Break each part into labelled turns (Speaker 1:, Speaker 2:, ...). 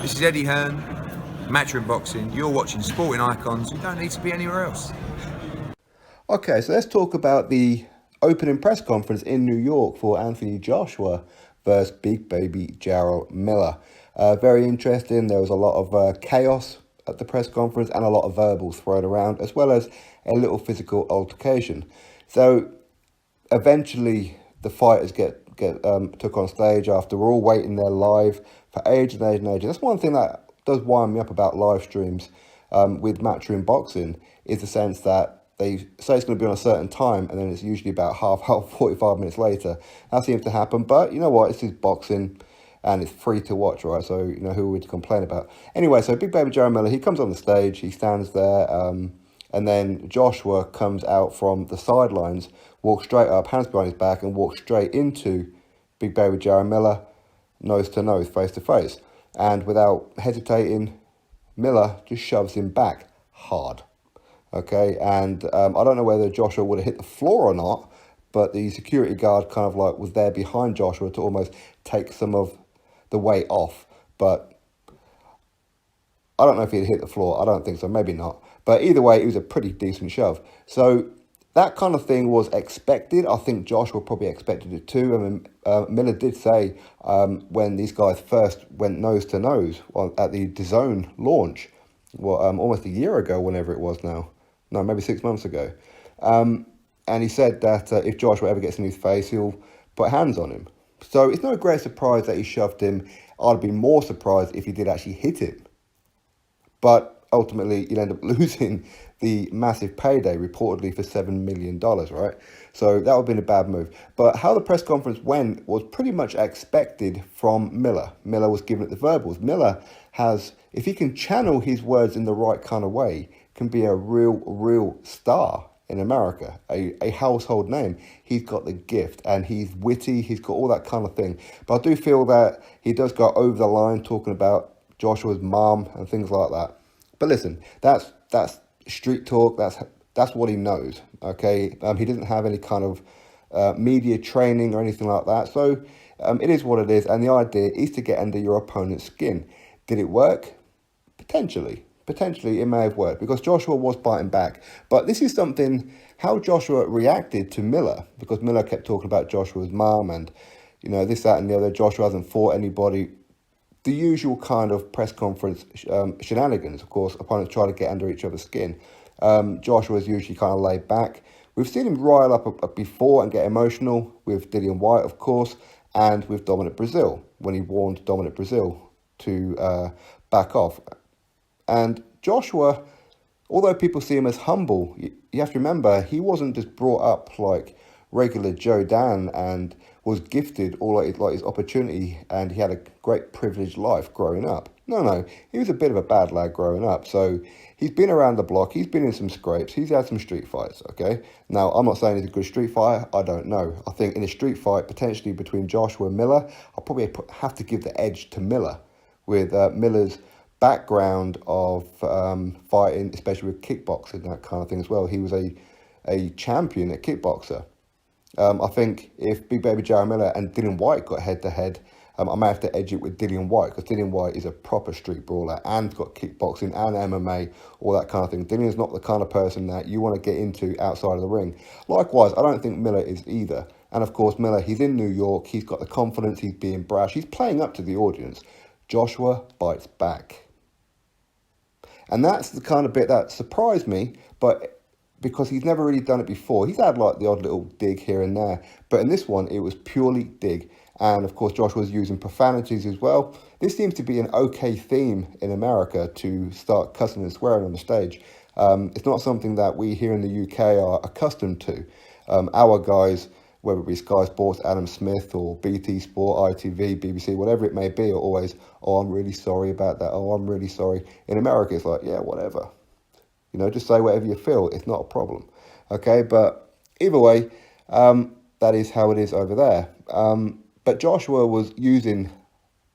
Speaker 1: This is Eddie Hearn, Matchroom Boxing. You're watching Sporting Icons. You don't need to be anywhere else.
Speaker 2: Okay, so let's talk about the opening press conference in New York for Anthony Joshua versus Big Baby Jarrell Miller. Very interesting. There was a lot of chaos at the press conference and a lot of verbals thrown around, as well as a little physical altercation. So eventually the fighters get took on stage after we're all waiting there live for ages and ages and ages. That's one thing that does wind me up about live streams with Matchroom Boxing, is the sense that they say it's going to be on a certain time and then it's usually about half 45 minutes later. That seems to happen, but you know what, this is boxing and it's free to watch, right? So, you know, who are we to complain about? Anyway, so Big Baby Jarrell Miller, he comes on the stage, he stands there, and then Joshua comes out from the sidelines, walks straight up, hands behind his back, and walks straight into Big Baby Jarrell Miller, nose to nose, face to face. And without hesitating, Miller just shoves him back hard. Okay, and I don't know whether Joshua would have hit the floor or not, but the security guard kind of like was there behind Joshua to almost take some of the weight off. But I don't know if he'd hit the floor. I don't think so. Maybe not. But either way, it was a pretty decent shove. So that kind of thing was expected. I think Joshua probably expected it too. I mean, Miller did say when these guys first went nose to nose at the DAZN launch, almost a year ago, whenever it was now. No, maybe 6 months ago. And he said that if Joshua ever gets in his face, he'll put hands on him. So it's no great surprise that he shoved him. I'd be more surprised if he did actually hit him. But ultimately, you'll end up losing the massive payday, reportedly for $7 million, right? So that would have been a bad move. But how the press conference went was pretty much expected from Miller. Miller was giving it the verbals. Miller has, if he can channel his words in the right kind of way, can be a real star in America, a household name. He's got the gift and he's witty, he's got all that kind of thing. But I do feel that he does go over the line talking about Joshua's mom and things like that. But listen, that's street talk, that's what he knows, okay? He doesn't have any kind of media training or anything like that. So it is what it is, and the idea is to get under your opponent's skin. Did it work? Potentially it may have worked because Joshua was biting back. But this is something, how Joshua reacted to Miller, because Miller kept talking about Joshua's mom and, you know, this, that and the other. Joshua hasn't fought anybody. The usual kind of press conference shenanigans, of course. Opponents try to get under each other's skin. Joshua is usually kind of laid back. We've seen him rile up before and get emotional with Dillian Whyte, of course, and with Dominic Breazeale, when he warned Dominic Breazeale to back off. And Joshua, although people see him as humble, you have to remember, he wasn't just brought up like regular Joe Dan and was gifted all like his opportunity and he had a great privileged life growing up. No, he was a bit of a bad lad growing up. So he's been around the block, he's been in some scrapes, he's had some street fights, okay? Now, I'm not saying he's a good street fighter, I don't know. I think in a street fight, potentially between Joshua and Miller, I'll probably have to give the edge to Miller, with Miller's background of fighting, especially with kickboxing, that kind of thing as well. He was a champion at kickboxer. I think if Big Baby Jarrell Miller and Dillian Whyte got head-to-head, I may have to edge it with Dillian Whyte, because Dillian Whyte is a proper street brawler and got kickboxing and MMA, all that kind of thing. Dillian's not the kind of person that you want to get into outside of the ring. Likewise, I don't think Miller is either. And of course, Miller, he's in New York, he's got the confidence, he's being brash, he's playing up to the audience. Joshua bites back. And that's the kind of bit that surprised me, but because he's never really done it before. He's had like the odd little dig here and there, but in this one, it was purely dig. And of course, Joshua's using profanities as well. This seems to be an okay theme in America, to start cussing and swearing on the stage. It's not something that we here in the UK are accustomed to. Our guys, whether it be Sky Sports, Adam Smith, or BT Sport, ITV, BBC, whatever it may be, are always, oh, I'm really sorry about that. Oh, I'm really sorry. In America, it's like, yeah, whatever. You know, just say whatever you feel. It's not a problem. Okay, but either way, that is how it is over there. But Joshua was using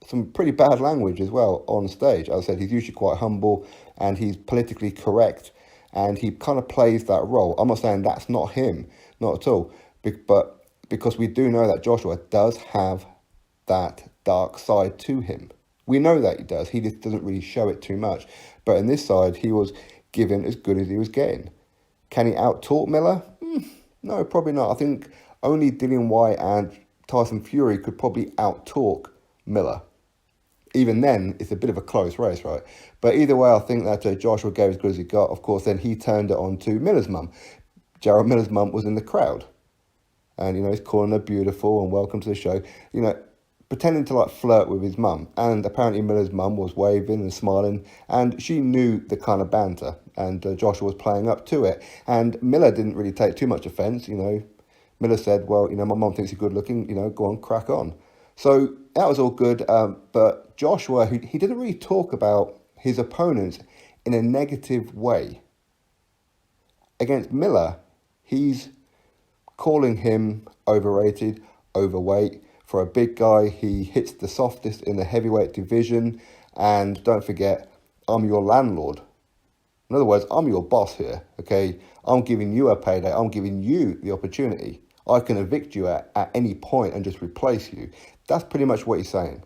Speaker 2: some pretty bad language as well on stage. As I said, he's usually quite humble and he's politically correct and he kind of plays that role. I'm not saying that's not him, not at all. But because we do know that Joshua does have that dark side to him, We know that he does. He just doesn't really show it too much. But in this side, he was given as good as he was getting. Can he out-talk Miller? No, probably not. I think only Dillian Whyte and Tyson Fury could probably out-talk Miller. Even then, it's a bit of a close race, right? But either way, I think that Joshua gave as good as he got. Of course, then he turned it on to Miller's mum. Jarrell Miller's mum was in the crowd. And, he's calling her beautiful and welcome to the show. Pretending to flirt with his mum. And apparently Miller's mum was waving and smiling. And she knew the kind of banter. And Joshua was playing up to it. And Miller didn't really take too much offence, Miller said, well, my mum thinks you're good looking, go on, crack on. So that was all good. But Joshua, he didn't really talk about his opponents in a negative way. Against Miller, he's calling him overrated, overweight. For a big guy, he hits the softest in the heavyweight division. And don't forget, I'm your landlord. In other words, I'm your boss here, okay? I'm giving you a payday. I'm giving you the opportunity. I can evict you at any point and just replace you. That's pretty much what he's saying.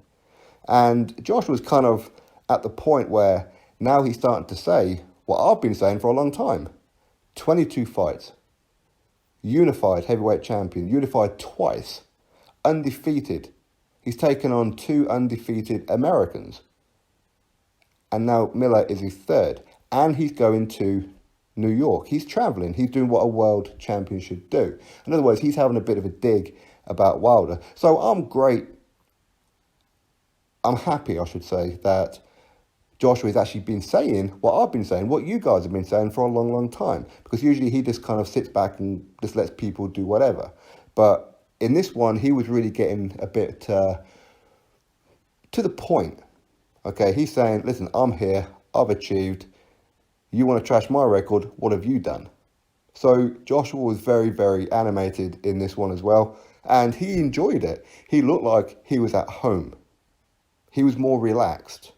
Speaker 2: And Joshua's kind of at the point where now he's starting to say what I've been saying for a long time. 22 fights. Unified heavyweight champion. Unified twice. Undefeated. He's taken on 2 undefeated Americans. And now Miller is his third. And he's going to New York. He's travelling. He's doing what a world champion should do. In other words, he's having a bit of a dig about Wilder. So I'm happy, I should say, that Joshua has actually been saying what I've been saying, what you guys have been saying for a long, long time. Because usually he just kind of sits back and just lets people do whatever. But in this one, he was really getting a bit to the point. Okay, he's saying, listen, I'm here, I've achieved. You want to trash my record, what have you done? So Joshua was very, very animated in this one as well. And he enjoyed it. He looked like he was at home. He was more relaxed,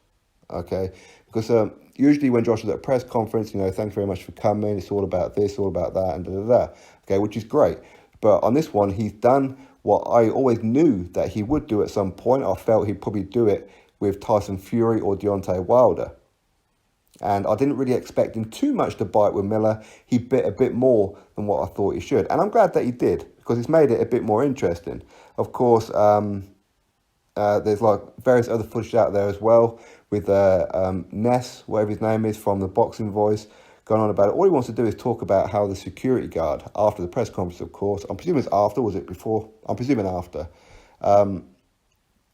Speaker 2: okay? Because usually when Joshua's at a press conference, thanks very much for coming. It's all about this, all about that, and da-da-da, okay, which is great. But on this one, he's done what I always knew that he would do at some point. I felt he'd probably do it with Tyson Fury or Deontay Wilder. And I didn't really expect him too much to bite with Miller. He bit a bit more than what I thought he should. And I'm glad that he did, because it's made it a bit more interesting. Of course, there's various other footage out there as well with Ness, whatever his name is, from the Boxing Voice, going on about it. All he wants to do is talk about how the security guard, after the press conference, of course, I'm presuming it's after, was it before? I'm presuming after.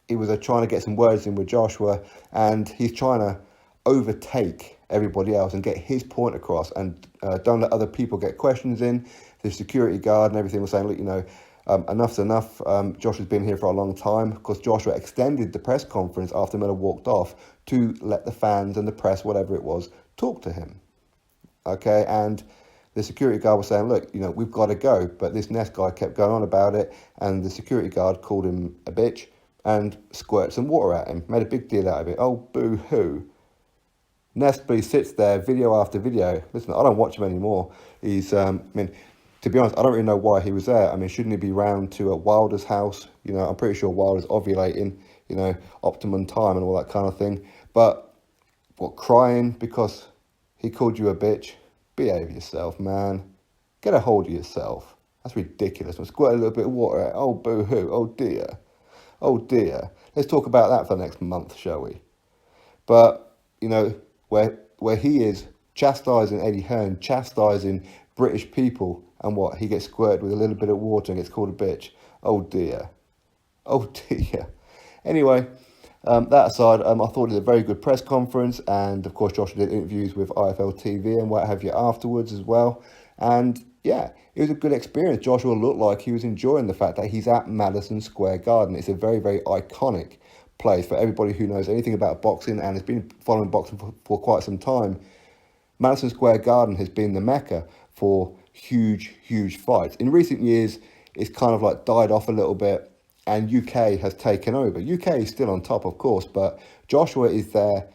Speaker 2: He was trying to get some words in with Joshua, and he's trying to overtake everybody else and get his point across, and don't let other people get questions in. The security guard and everything was saying, look, enough's enough. Joshua's been here for a long time, because Joshua extended the press conference after Miller walked off to let the fans and the press, whatever it was, talk to him. Okay, and the security guard was saying, look, we've got to go. But this Ness guy kept going on about it, and the security guard called him a bitch and squirted some water at him, made a big deal out of it. Oh, boo-hoo. Ness sits there, video after video. Listen, I don't watch him anymore. He's, to be honest, I don't really know why he was there. Shouldn't he be round to Wilder's house? I'm pretty sure Wilder's ovulating, optimum time and all that kind of thing. But, crying because he called you a bitch? Behave yourself, man. Get a hold of yourself. That's ridiculous. I'm squirting a little bit of water out. Oh, boo-hoo. Oh, dear. Oh, dear. Let's talk about that for the next month, shall we? But, where he is chastising Eddie Hearn, chastising British people, and he gets squirted with a little bit of water and gets called a bitch. Oh, dear. Oh, dear. Anyway, that aside, I thought it was a very good press conference, and of course Joshua did interviews with IFL TV and what have you afterwards as well. And yeah, it was a good experience. Joshua looked like he was enjoying the fact that he's at Madison Square Garden. It's a very, very iconic place for everybody who knows anything about boxing and has been following boxing for quite some time. Madison Square Garden has been the mecca for huge, huge fights. In recent years, it's kind of died off a little bit, and UK has taken over. UK is still on top, of course, but Joshua is there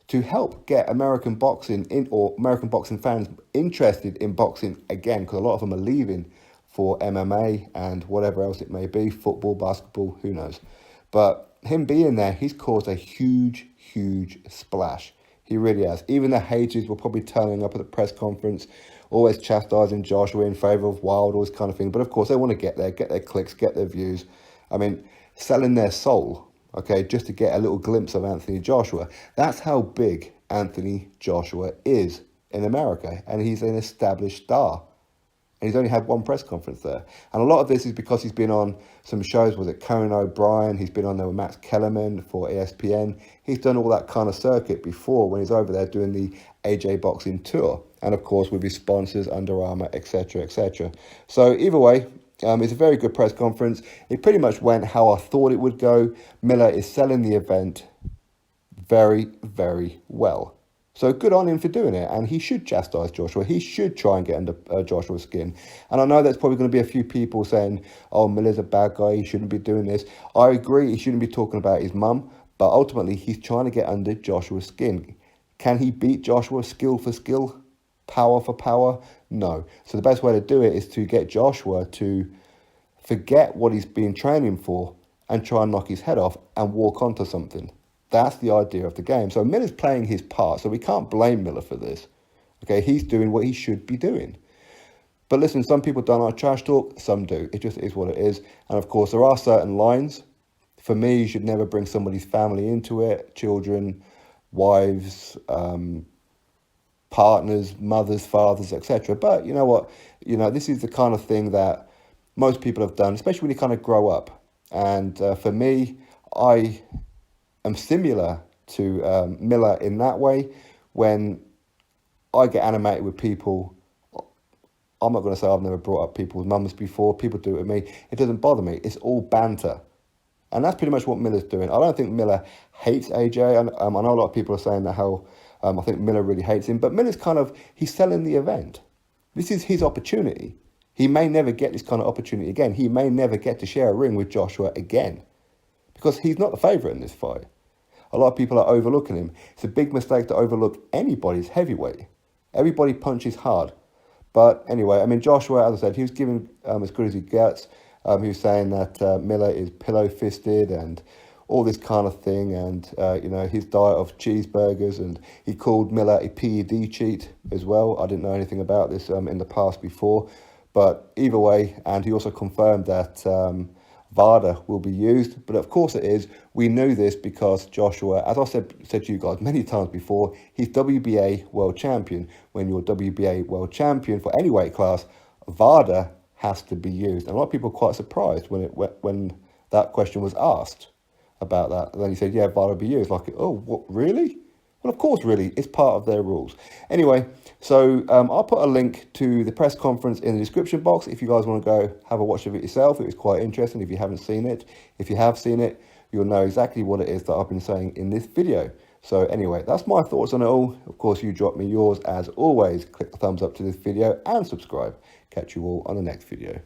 Speaker 2: to help get American boxing or American boxing fans interested in boxing again, because a lot of them are leaving for MMA and whatever else it may be, football, basketball, who knows. But him being there, he's caused a huge, huge splash. He really has. Even the haters were probably turning up at the press conference, always chastising Joshua in favour of Wild, all this kind of thing. But of course, they want to get there, get their clicks, get their views. I mean, selling their soul, okay, just to get a little glimpse of Anthony Joshua. That's how big Anthony Joshua is in America. And he's an established star. And he's only had one press conference there. And a lot of this is because he's been on some shows, was it Conan O'Brien? He's been on there with Max Kellerman for ESPN. He's done all that kind of circuit before when he's over there doing the AJ Boxing Tour. And of course with his sponsors, Under Armour, etc., etc. So either way, it's a very good press conference. It pretty much went how I thought it would go. Miller is selling the event very, very well. So good on him for doing it, and he should chastise Joshua. He should try and get under Joshua's skin. And I know there's probably going to be a few people saying, oh, Miller's a bad guy, he shouldn't be doing this. I agree, he shouldn't be talking about his mum, but ultimately he's trying to get under Joshua's skin. Can he beat Joshua skill for skill, power for power? No. So the best way to do it is to get Joshua to forget what he's been training for and try and knock his head off and walk onto something. That's the idea of the game. So Miller's playing his part, so we can't blame Miller for this. Okay, he's doing what he should be doing. But listen, some people don't like trash talk, some do. It just is what it is. And of course, there are certain lines. For me, you should never bring somebody's family into it, children, wives, partners, mothers, fathers, etc. But you know what? This is the kind of thing that most people have done, especially when you kind of grow up. And for me, I am similar to Miller in that way. When I get animated with people, I'm not going to say I've never brought up people's mums before. People do it with me. It doesn't bother me. It's all banter. And that's pretty much what Miller's doing. I don't think Miller hates AJ. I know a lot of people are saying that how I think Miller really hates him. But Miller's he's selling the event. This is his opportunity. He may never get this kind of opportunity again. He may never get to share a ring with Joshua again. Because he's not the favourite in this fight. A lot of people are overlooking him. It's a big mistake to overlook anybody's heavyweight. Everybody punches hard. But anyway, I mean, Joshua, as I said, he was giving as good as he gets. He was saying that Miller is pillow-fisted and all this kind of thing. And, his diet of cheeseburgers. And he called Miller a PED cheat as well. I didn't know anything about this in the past before. But either way, and he also confirmed that VADA will be used, but of course it is. We knew this because Joshua, as I said to you guys many times before, he's WBA world champion. When you're WBA world champion for any weight class, VADA has to be used. And a lot of people were quite surprised when that question was asked about that. And then he said, yeah, VADA will be used. Like, oh, what, really? Well, of course, really, it's part of their rules. Anyway, so I'll put a link to the press conference in the description box if you guys want to go have a watch of it yourself. It was quite interesting if you haven't seen it. If you have seen it, you'll know exactly what it is that I've been saying in this video. So anyway, that's my thoughts on it all. Of course, you drop me yours as always. Click the thumbs up to this video and subscribe. Catch you all on the next video.